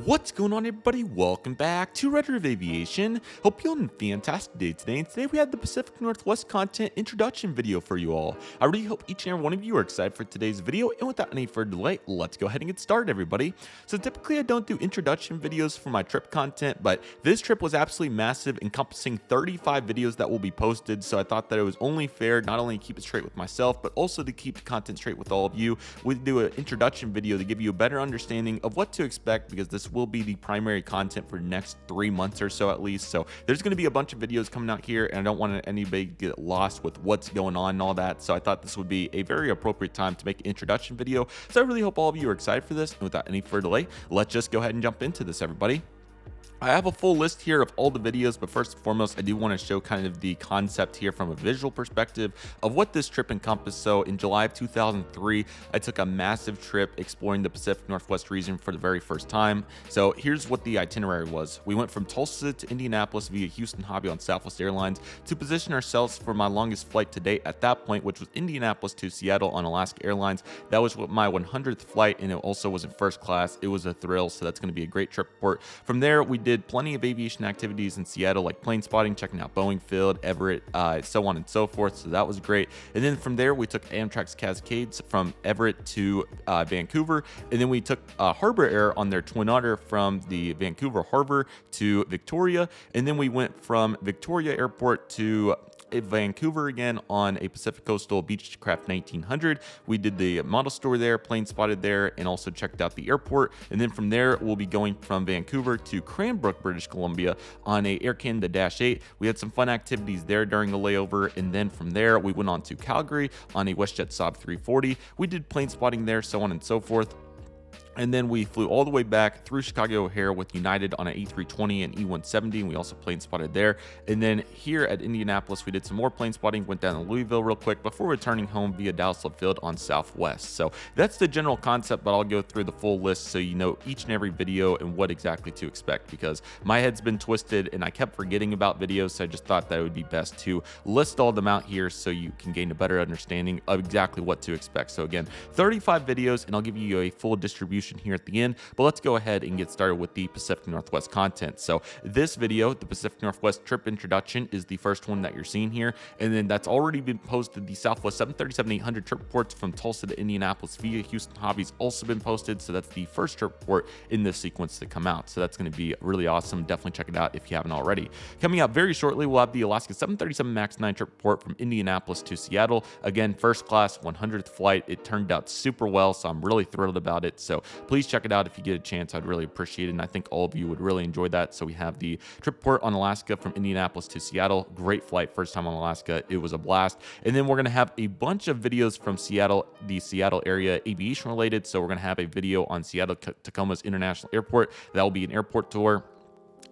What's going on, everybody? Welcome back to Redriveraviation. Hope you're on a fantastic day today. And today we have the Pacific Northwest content introduction video for you all. I really hope each and every one of you are excited for today's video. And without any further delay, let's go ahead and get started, everybody. So typically I don't do introduction videos for my trip content, but this trip was absolutely massive, encompassing 35 videos that will be posted. So I thought that it was only fair not only to keep it straight with myself, but also to keep the content straight with all of you. We do an introduction video to give you a better understanding of what to expect, because this will be the primary content for the next 3 months or so at least. So there's going to be a bunch of videos coming out here, and I don't want anybody to get lost with what's going on and all that. So I thought this would be a very appropriate time to make an introduction video. So I really hope all of you are excited for this. And without any further delay, let's just go ahead and jump into this, everybody. I have a full list here of all the videos, but first and foremost, I do want to show kind of the concept here from a visual perspective of what this trip encompassed. So in July of 2003, I took a massive trip exploring the Pacific Northwest region for the very first time. So here's what the itinerary was. We went from Tulsa to Indianapolis via Houston Hobby on Southwest Airlines to position ourselves for my longest flight to date at that point, which was Indianapolis to Seattle on Alaska Airlines. That was my 100th flight, and it also was in first class. It was a thrill, so that's going to be a great trip report. From there, we did plenty of aviation activities in Seattle, like plane spotting, checking out Boeing Field, Everett, so on and so forth. So that was great. And then from there, we took Amtrak's Cascades from Everett to Vancouver. And then we took Harbor Air on their Twin Otter from the Vancouver Harbor to Victoria. And then we went from Victoria Airport to Vancouver again on a Pacific Coastal Beechcraft 1900. We did the model store there, plane spotted there, and also checked out the airport. And then from there, we'll be going from Vancouver to Cranbrook, British Columbia on a Air Canada Dash 8. We had some fun activities there during the layover. And then from there, we went on to Calgary on a WestJet Saab 340. We did plane spotting there, so on and so forth. And then we flew all the way back through Chicago O'Hare with United on an E320 and E170, and we also plane spotted there. And then here at Indianapolis, we did some more plane spotting, went down to Louisville real quick before returning home via Dallas Love Field on Southwest. So that's the general concept, but I'll go through the full list so you know each and every video and what exactly to expect, because my head's been twisted and I kept forgetting about videos, so I just thought that it would be best to list all of them out here so you can gain a better understanding of exactly what to expect. So again, 35 videos, and I'll give you a full distribution here at the end, but let's go ahead and get started with the Pacific Northwest content. So this video, the Pacific Northwest trip introduction, is the first one that you're seeing here, and then that's already been posted. The Southwest 737-800 trip reports from Tulsa to Indianapolis via Houston Hobby's also been posted, so that's the first trip report in this sequence to come out. So that's going to be really awesome. Definitely check it out if you haven't already. Coming out very shortly, we'll have the Alaska 737 MAX 9 trip report from Indianapolis to Seattle. Again, first class, 100th flight. It turned out super well, so I'm really thrilled about it. So please check it out if you get a chance. I'd really appreciate it, and I think all of you would really enjoy that. So we have the trip report on Alaska from Indianapolis to Seattle. Great flight, first time on Alaska. It was a blast. And then we're going to have a bunch of videos from Seattle, the Seattle area, aviation related. So we're going to have a video on Seattle Tacoma's International Airport. That will be an airport tour.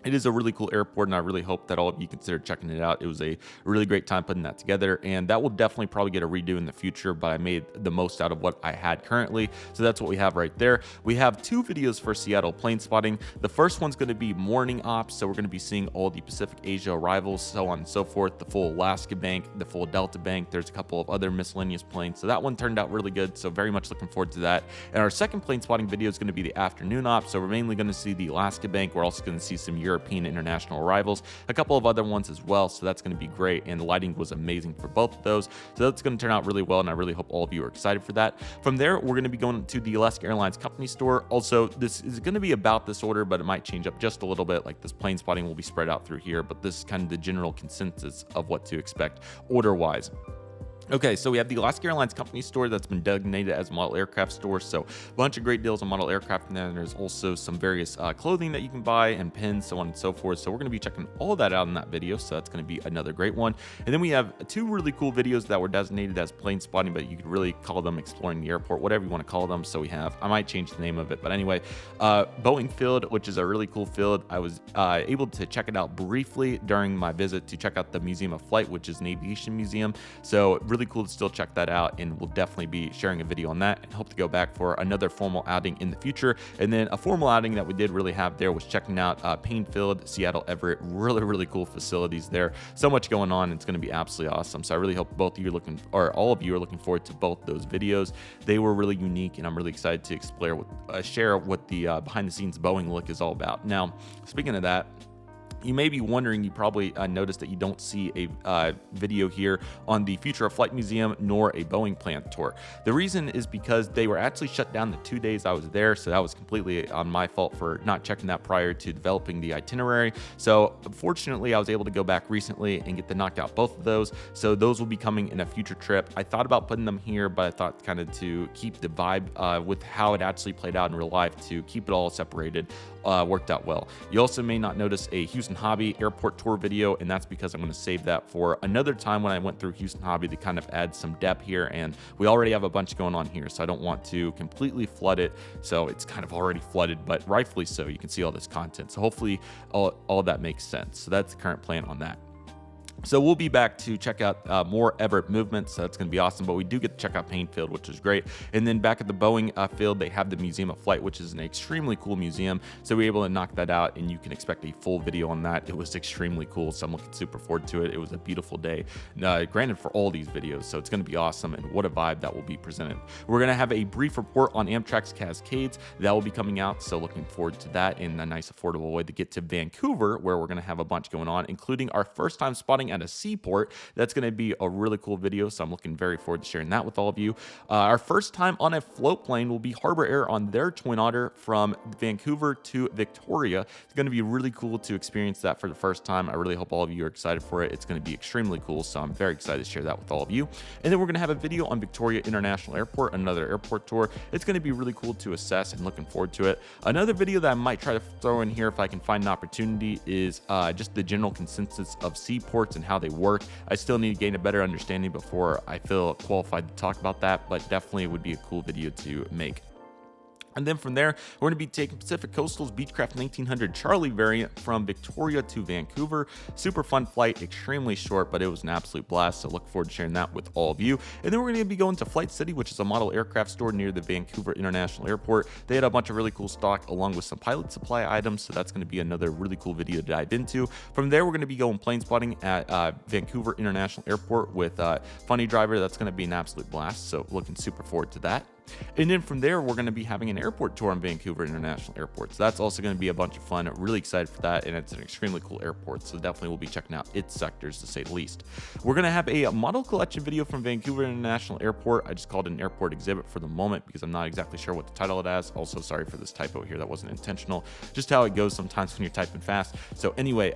It is a really cool airport, and I really hope that all of you consider checking it out. It was a really great time putting that together, and that will definitely probably get a redo in the future, but I made the most out of what I had currently. So that's what we have right there. We have 2 videos for Seattle plane spotting. The first one's going to be morning ops, so we're going to be seeing all the Pacific Asia arrivals, so on and so forth, the full Alaska bank, the full Delta bank. There's a couple of other miscellaneous planes, so that one turned out really good, so very much looking forward to that. And our second plane spotting video is going to be the afternoon ops, so we're mainly going to see the Alaska bank. We're also going to see some European international arrivals, a couple of other ones as well, so that's going to be great, and the lighting was amazing for both of those, so that's going to turn out really well, and I really hope all of you are excited for that. From there, we're going to be going to the Alaska Airlines company store. Also, this is going to be about this order, but it might change up just a little bit. Like this plane spotting will be spread out through here, but this is kind of the general consensus of what to expect order wise. Okay, so we have the Alaska Airlines company store that's been designated as a model aircraft store. So a bunch of great deals on model aircraft, and then there's also some various clothing that you can buy and pins, so on and so forth. So we're going to be checking all that out in that video. So that's going to be another great one. And then we have 2 really cool videos that were designated as plane spotting, but you could really call them exploring the airport, whatever you want to call them. So we have, I might change the name of it, but anyway, Boeing Field, which is a really cool field. I was able to check it out briefly during my visit to check out the Museum of Flight, which is an aviation museum. So really really cool to still check that out, and we'll definitely be sharing a video on that and hope to go back for another formal outing in the future. And then a formal outing that we did really have there was checking out Painfield, Seattle, Everett. Really cool facilities there. So much going on. It's going to be absolutely awesome. So I really hope both of you all of you are looking forward to both those videos. They were really unique, and I'm really excited to share what the behind the scenes Boeing look is all about. Now, speaking of that, you may be wondering, you probably noticed that you don't see a video here on the Future of Flight Museum nor a Boeing plant tour. The reason is because they were actually shut down the 2 days I was there, so that was completely on my fault for not checking that prior to developing the itinerary. So fortunately, I was able to go back recently and get to knock out both of those, so those will be coming in a future trip. I thought about putting them here, but I thought kind of to keep the vibe with how it actually played out in real life, to keep it all separated, worked out well. You also may not notice a Houston Hobby airport tour video, and that's because I'm going to save that for another time when I went through Houston Hobby to kind of add some depth here, and we already have a bunch going on here, so I don't want to completely flood it. So it's kind of already flooded, but rightfully so. You can see all this content, so hopefully all that makes sense. So that's the current plan on that. So we'll be back to check out more Everett movements, so that's going to be awesome, but we do get to check out Painfield, which is great. And then back at the Boeing field, they have the Museum of Flight, which is an extremely cool museum, so we were able to knock that out, and you can expect a full video on that. It was extremely cool, so I'm looking super forward to it. It was a beautiful day, granted for all these videos, so it's going to be awesome, and what a vibe that will be presented. We're going to have a brief report on Amtrak's Cascades that will be coming out, so looking forward to that, in a nice affordable way to get to Vancouver, where we're going to have a bunch going on, including our first time spotting at a seaport. That's going to be a really cool video, so I'm looking very forward to sharing that with all of you. Our first time on a float plane will be Harbor Air on their Twin Otter from Vancouver to Victoria. It's going to be really cool to experience that for the first time. I really hope all of you are excited for it. It's going to be extremely cool, so I'm very excited to share that with all of you. And then we're going to have a video on Victoria International Airport, another airport tour. It's going to be really cool to assess, and looking forward to it. Another video that I might try to throw in here if I can find an opportunity is just the general consensus of seaports and how they work. I still need to gain a better understanding before I feel qualified to talk about that, but definitely would be a cool video to make. And then from there, we're going to be taking Pacific Coastal's Beechcraft 1900 Charlie variant from Victoria to Vancouver. Super fun flight, extremely short, but it was an absolute blast, so look forward to sharing that with all of you. And then we're going to be going to Flight City, which is a model aircraft store near the Vancouver International Airport. They had a bunch of really cool stock along with some pilot supply items, so that's going to be another really cool video to dive into. From there, we're going to be going plane spotting at Vancouver International Airport with Funny Driver. That's going to be an absolute blast, so looking super forward to that. And then from there, we're going to be having an airport tour on Vancouver International Airport. So that's also going to be a bunch of fun. Really excited for that. And it's an extremely cool airport. So definitely we'll be checking out its sectors, to say the least. We're going to have a model collection video from Vancouver International Airport. I just called it an airport exhibit for the moment because I'm not exactly sure what to title it as. Also, sorry for this typo here. That wasn't intentional. Just how it goes sometimes when you're typing fast. So anyway,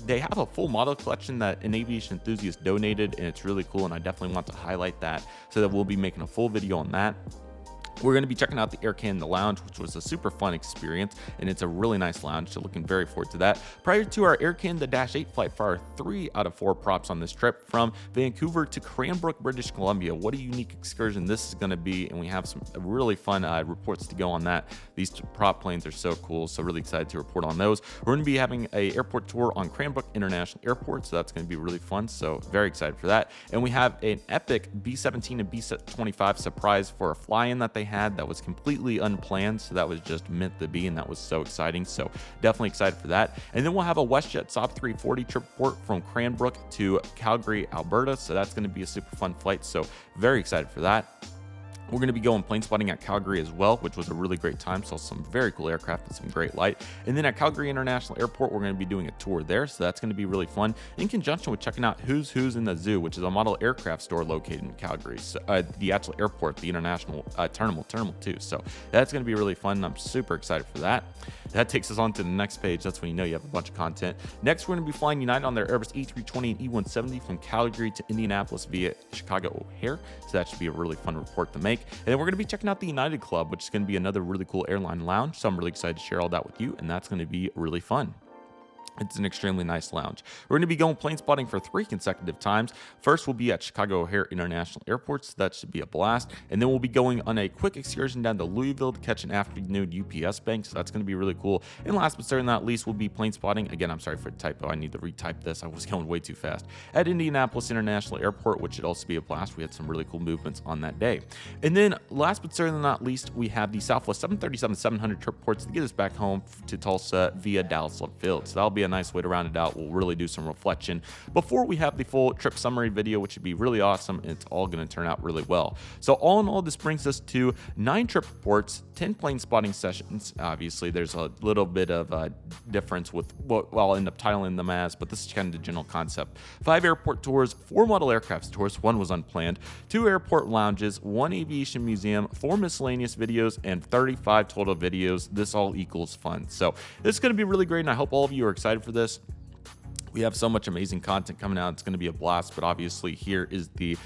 they have a full model collection that an aviation enthusiast donated, and it's really cool. And I definitely want to highlight that, so that we'll be making a full video on that. We're going to be checking out the Air Canada Lounge, which was a super fun experience, and it's a really nice lounge, so looking very forward to that. Prior to our Air Canada -8 flight for our 3 out of 4 props on this trip from Vancouver to Cranbrook, British Columbia. What a unique excursion this is going to be, and we have some really fun reports to go on that. These prop planes are so cool, so really excited to report on those. We're going to be having an airport tour on Cranbrook International Airport, so that's going to be really fun, so very excited for that. And we have an epic B-17 and B-25 surprise for a fly-in that they had that was completely unplanned, so that was just meant to be, and that was so exciting, so definitely excited for that. And then we'll have a WestJet Saab 340 trip report from Cranbrook to Calgary, Alberta, so that's going to be a super fun flight, so very excited for that. We're going to be going plane spotting at Calgary as well, which was a really great time. Saw some very cool aircraft and some great light. And then at Calgary International Airport, we're going to be doing a tour there. So that's going to be really fun in conjunction with checking out Who's in the Zoo, which is a model aircraft store located in Calgary. So, the actual airport, the international terminal 2. So that's going to be really fun. I'm super excited for that. That takes us on to the next page. That's when you know you have a bunch of content. Next, we're going to be flying United on their Airbus A320 and E170 from Calgary to Indianapolis via Chicago O'Hare. So that should be a really fun report to make. And then we're going to be checking out the United Club, which is going to be another really cool airline lounge. So I'm really excited to share all that with you, and that's going to be really fun. It's an extremely nice lounge. We're going to be going plane spotting for 3 consecutive times. First, we'll be at Chicago O'Hare International Airport, so that should be a blast. And then we'll be going on a quick excursion down to Louisville to catch an afternoon UPS bank, so that's going to be really cool. And last but certainly not least, we'll be plane spotting. Again, I'm sorry for the typo. I need to retype this. I was going way too fast. At Indianapolis International Airport, which should also be a blast. We had some really cool movements on that day. And then last but certainly not least, we have the Southwest 737-700 trip ports to get us back home to Tulsa via Dallas Love Field. So that'll be a nice way to round it out. We'll really do some reflection before we have the full trip summary video, which would be really awesome, and it's all going to turn out really well. So all in all, this brings us to 9 trip reports, 10 plane spotting sessions. Obviously, there's a little bit of a difference with what I'll end up titling them as, but this is kind of the general concept. 5 airport tours, 4 model aircraft tours, 1 was unplanned, 2 airport lounges, 1 aviation museum, 4 miscellaneous videos, and 35 total videos. This all equals fun. So this is going to be really great, and I hope all of you are excited for this. We have so much amazing content coming out. It's going to be a blast, but obviously here is the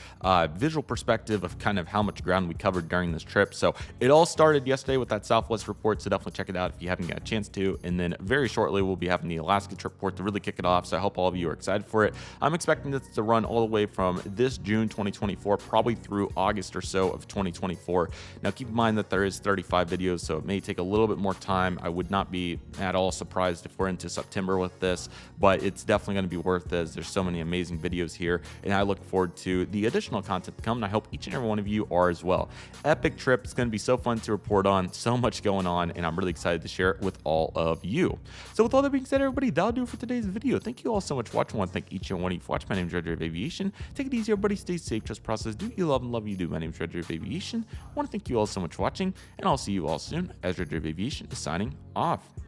visual perspective of kind of how much ground we covered during this trip. So it all started yesterday with that Southwest report, so definitely check it out if you haven't got a chance to. And then very shortly, we'll be having the Alaska trip report to really kick it off, so I hope all of you are excited for it. I'm expecting this to run all the way from this June 2024, probably through August or so of 2024. Now, keep in mind that there is 35 videos, so it may take a little bit more time. I would not be at all surprised if we're into September with this, but it's definitely going to be worth it, as there's so many amazing videos here, and I look forward to the additional content to come, and I hope each and every one of you are as well. Epic trip. It's going to be so fun to report on, so much going on, and I'm really excited to share it with all of you. So with all that being said, everybody, that'll do it for today's video. Thank you all so much for watching. I want to thank each and one of you for watching. My name is Redriveraviation. Take it easy, everybody. Stay safe, trust process. Do you love and love you do. My name is Redriveraviation. I want to thank you all so much for watching, and I'll see you all soon as Redriveraviation is signing off.